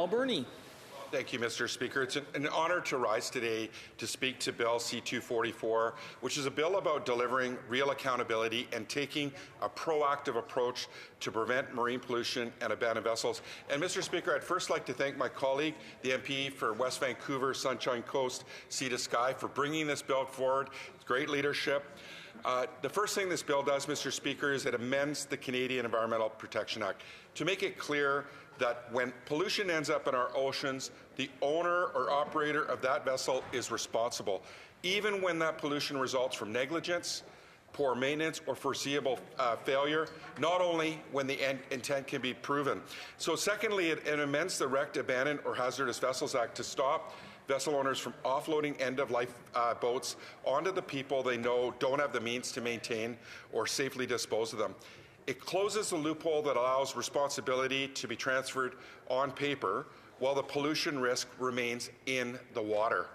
Alberni. Thank you, Mr. Speaker. It's an honour to rise today to speak to Bill C-244, which is a bill about delivering real accountability and taking a proactive approach to prevent marine pollution and abandoned vessels. And, Mr. Speaker, I'd first like to thank my colleague, the MP for West Vancouver, Sunshine Coast, Sea to Sky, for bringing this bill forward. It's great leadership. The first thing this bill does, Mr. Speaker, is it amends the Canadian Environmental Protection Act to make it clear that when pollution ends up in our oceans, the owner or operator of that vessel is responsible, even when that pollution results from negligence, poor maintenance, or foreseeable failure, not only when the intent can be proven. So secondly, it amends the Wrecked, Abandoned, or Hazardous Vessels Act to stop vessel owners from offloading end-of-life boats onto the people they know don't have the means to maintain or safely dispose of them. It closes the loophole that allows responsibility to be transferred on paper while the pollution risk remains in the water.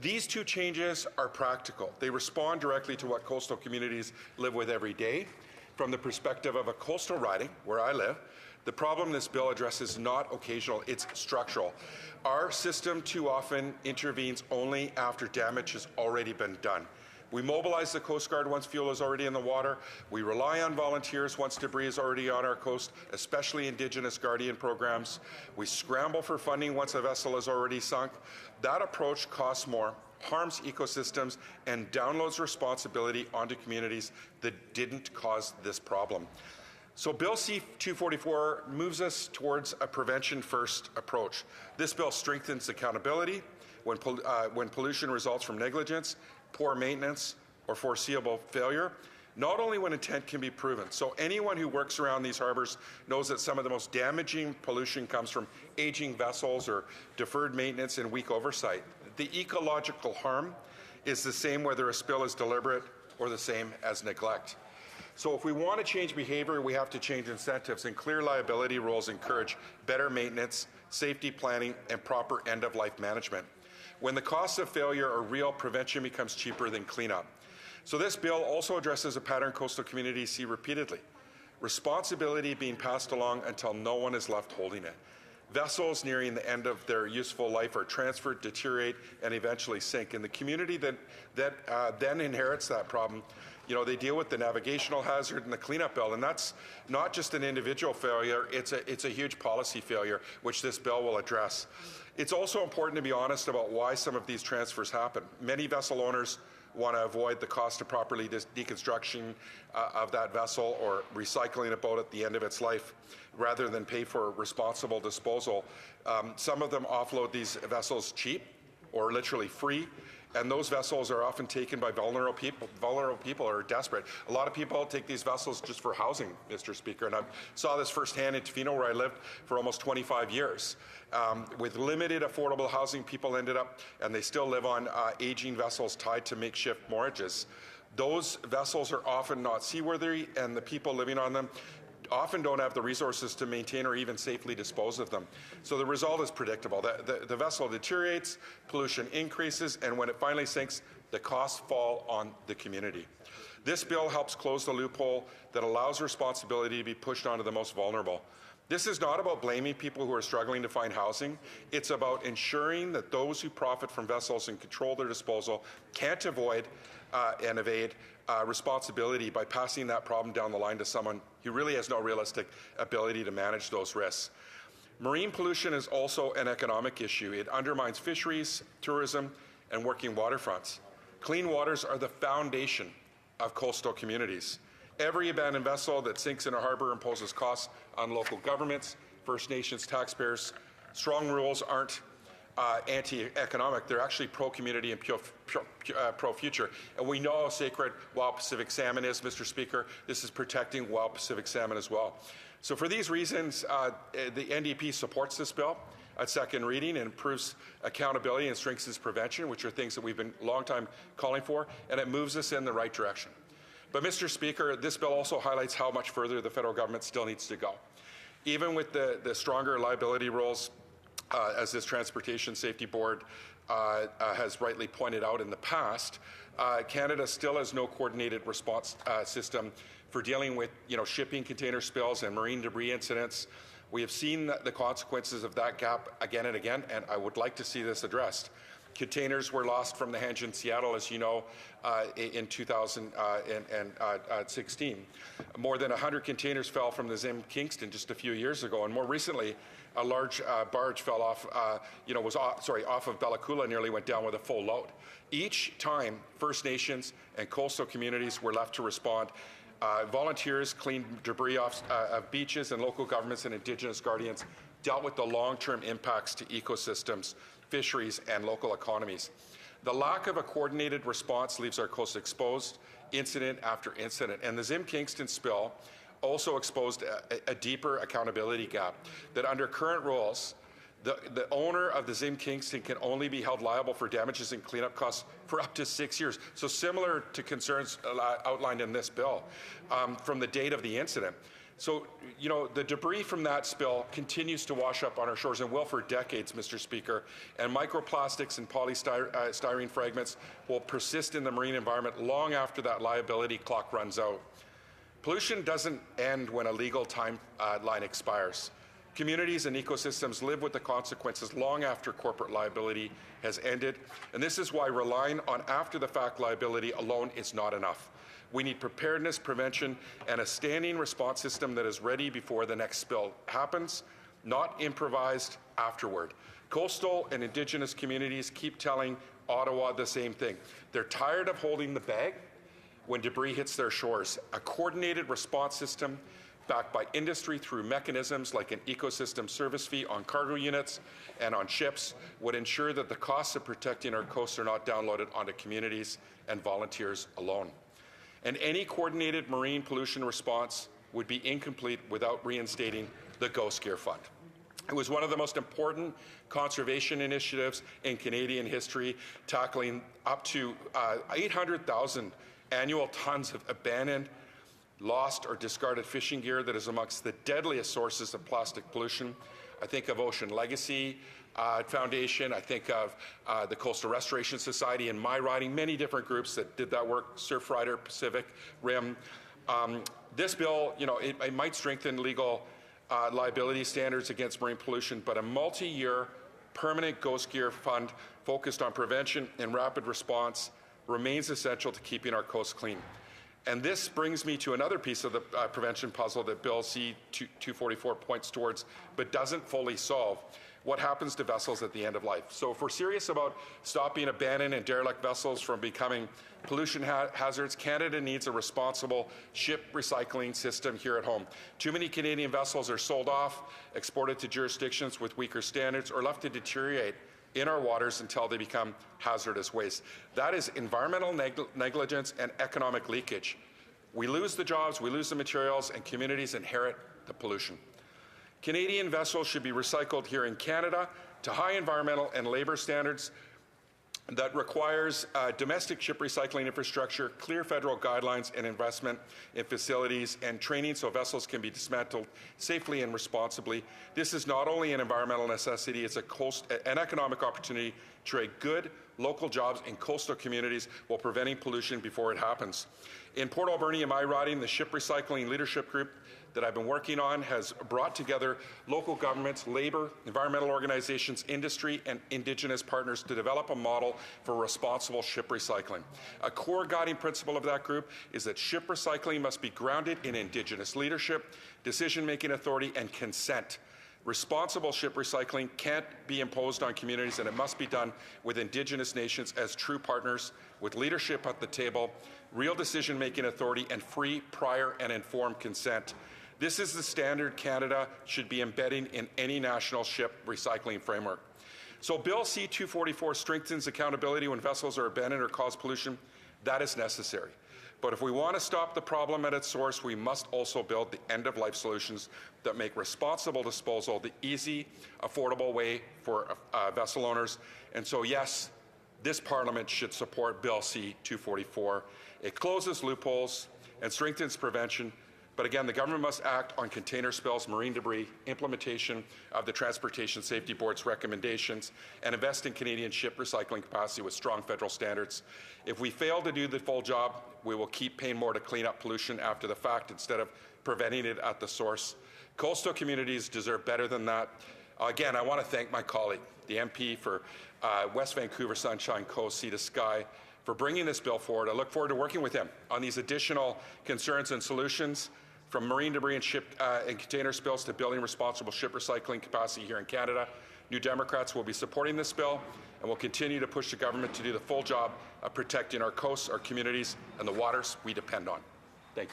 These two changes are practical. They respond directly to what coastal communities live with every day. From the perspective of a coastal riding, where I live, the problem this bill addresses is not occasional, it's structural. Our system too often intervenes only after damage has already been done. We mobilize the Coast Guard once fuel is already in the water. We rely on volunteers once debris is already on our coast, especially Indigenous Guardian programs. We scramble for funding once a vessel is already sunk. That approach costs more, harms ecosystems, and downloads responsibility onto communities that didn't cause this problem. So Bill C-244 moves us towards a prevention-first approach. This bill strengthens accountability when pollution results from negligence, poor maintenance, or foreseeable failure, not only when intent can be proven. So anyone who works around these harbours knows that some of the most damaging pollution comes from aging vessels or deferred maintenance and weak oversight. The ecological harm is the same whether a spill is deliberate or the same as neglect. So if we want to change behaviour, we have to change incentives, and clear liability rules encourage better maintenance, safety planning, and proper end-of-life management. When the costs of failure are real, prevention becomes cheaper than cleanup. So this bill also addresses a pattern coastal communities see repeatedly: responsibility being passed along until no one is left holding it. Vessels nearing the end of their useful life are transferred, deteriorate, and eventually sink. And the community that then inherits that problem, they deal with the navigational hazard and the cleanup bill, and that's not just an individual failure, it's a huge policy failure, which this bill will address. It's also important to be honest about why some of these transfers happen. Many vessel owners want to avoid the cost of properly deconstruction of that vessel or recycling a boat at the end of its life, rather than pay for responsible disposal. Some of them offload these vessels cheap or literally free, and those vessels are often taken by vulnerable people who are desperate. A lot of people take these vessels just for housing, Mr. Speaker, and I saw this firsthand in Tofino, where I lived for almost 25 years. With limited affordable housing, people ended up, and they still live on aging vessels tied to makeshift moorages. Those vessels are often not seaworthy, and the people living on them often don't have the resources to maintain or even safely dispose of them. So the result is predictable. The vessel deteriorates, pollution increases, and when it finally sinks, the costs fall on the community. This bill helps close the loophole that allows responsibility to be pushed onto the most vulnerable. This is not about blaming people who are struggling to find housing. It's about ensuring that those who profit from vessels and control their disposal can't avoid and evade responsibility by passing that problem down the line to someone who really has no realistic ability to manage those risks. Marine pollution is also an economic issue. It undermines fisheries, tourism, and working waterfronts. Clean waters are the foundation of coastal communities. Every abandoned vessel that sinks in a harbour imposes costs on local governments, First Nations taxpayers. Strong rules aren't anti-economic, they're actually pro-community and pro-future. And we know how sacred wild Pacific salmon is, Mr. Speaker. This is protecting wild Pacific salmon as well. So for these reasons, the NDP supports this bill at second reading and improves accountability and strengthens prevention, which are things that we've been a long time calling for, and it moves us in the right direction. But, Mr. Speaker, this bill also highlights how much further the federal government still needs to go. Even with the stronger liability rules, as this Transportation Safety Board has rightly pointed out in the past, Canada still has no coordinated response system for dealing with shipping container spills and marine debris incidents. We have seen the consequences of that gap again and again, and I would like to see this addressed. Containers were lost from the henge in Seattle, as you know, in 2016. More than 100 containers fell from the Zim Kingston just a few years ago, and more recently, a large barge fell off, off of Bella Coola, nearly went down with a full load. Each time, First Nations and coastal communities were left to respond. Volunteers cleaned debris off of beaches, and local governments and Indigenous guardians dealt with the long-term impacts to ecosystems, fisheries, and local economies. The lack of a coordinated response leaves our coast exposed incident after incident, and the Zim Kingston spill also exposed a deeper accountability gap, that under current rules, the owner of the Zim Kingston can only be held liable for damages and cleanup costs for up to 6 years. So similar to concerns outlined in this bill from the date of the incident. So, you know, the debris from that spill continues to wash up on our shores and will for decades, Mr. Speaker, and microplastics and polystyrene fragments will persist in the marine environment long after that liability clock runs out. Pollution doesn't end when a legal timeline expires. Communities and ecosystems live with the consequences long after corporate liability has ended, and this is why relying on after-the-fact liability alone is not enough. We need preparedness, prevention, and a standing response system that is ready before the next spill happens, not improvised afterward. Coastal and Indigenous communities keep telling Ottawa the same thing. They're tired of holding the bag when debris hits their shores. A coordinated response system backed by industry through mechanisms like an ecosystem service fee on cargo units and on ships would ensure that the costs of protecting our coasts are not downloaded onto communities and volunteers alone. And any coordinated marine pollution response would be incomplete without reinstating the Ghost Gear Fund. It was one of the most important conservation initiatives in Canadian history, tackling up to 800,000 annual tons of abandoned, lost or discarded fishing gear that is amongst the deadliest sources of plastic pollution. I think of Ocean Legacy Foundation, I think of the Coastal Restoration Society in my riding, many different groups that did that work, Surfrider, Pacific Rim. This bill, you know, it might strengthen legal liability standards against marine pollution, but a multi-year permanent Ghost Gear Fund focused on prevention and rapid response remains essential to keeping our coast clean. And this brings me to another piece of the prevention puzzle that Bill C-244 points towards, but doesn't fully solve. What happens to vessels at the end of life? So if we're serious about stopping abandoned and derelict vessels from becoming pollution hazards, Canada needs a responsible ship recycling system here at home. Too many Canadian vessels are sold off, exported to jurisdictions with weaker standards, or left to deteriorate in our waters until they become hazardous waste. That is environmental negligence and economic leakage. We lose the jobs, we lose the materials, and communities inherit the pollution. Canadian vessels should be recycled here in Canada to high environmental and labour standards that requires domestic ship recycling infrastructure, clear federal guidelines and investment in facilities and training so vessels can be dismantled safely and responsibly. This is not only an environmental necessity, it's an economic opportunity to create good local jobs in coastal communities while preventing pollution before it happens. In Port Alberni, in my riding, the Ship Recycling Leadership Group that I've been working on has brought together local governments, labour, environmental organizations, industry, and Indigenous partners to develop a model for responsible ship recycling. A core guiding principle of that group is that ship recycling must be grounded in Indigenous leadership, decision-making authority, and consent. Responsible ship recycling can't be imposed on communities, and it must be done with Indigenous nations as true partners, with leadership at the table, real decision-making authority, and free, prior, and informed consent. This is the standard Canada should be embedding in any national ship recycling framework. So Bill C-244 strengthens accountability when vessels are abandoned or cause pollution. That is necessary. But if we want to stop the problem at its source, we must also build the end-of-life solutions that make responsible disposal the easy, affordable way for vessel owners. And so, yes, this Parliament should support Bill C-244. It closes loopholes and strengthens prevention. But again, the government must act on container spills, marine debris, implementation of the Transportation Safety Board's recommendations, and invest in Canadian ship recycling capacity with strong federal standards. If we fail to do the full job, we will keep paying more to clean up pollution after the fact instead of preventing it at the source. Coastal communities deserve better than that. Again, I want to thank my colleague, the MP for West Vancouver Sunshine Coast, Sea to Sky, for bringing this bill forward. I look forward to working with him on these additional concerns and solutions, from marine debris and ship and container spills to building responsible ship recycling capacity here in Canada. New Democrats will be supporting this bill and will continue to push the government to do the full job of protecting our coasts, our communities, and the waters we depend on. Thank you.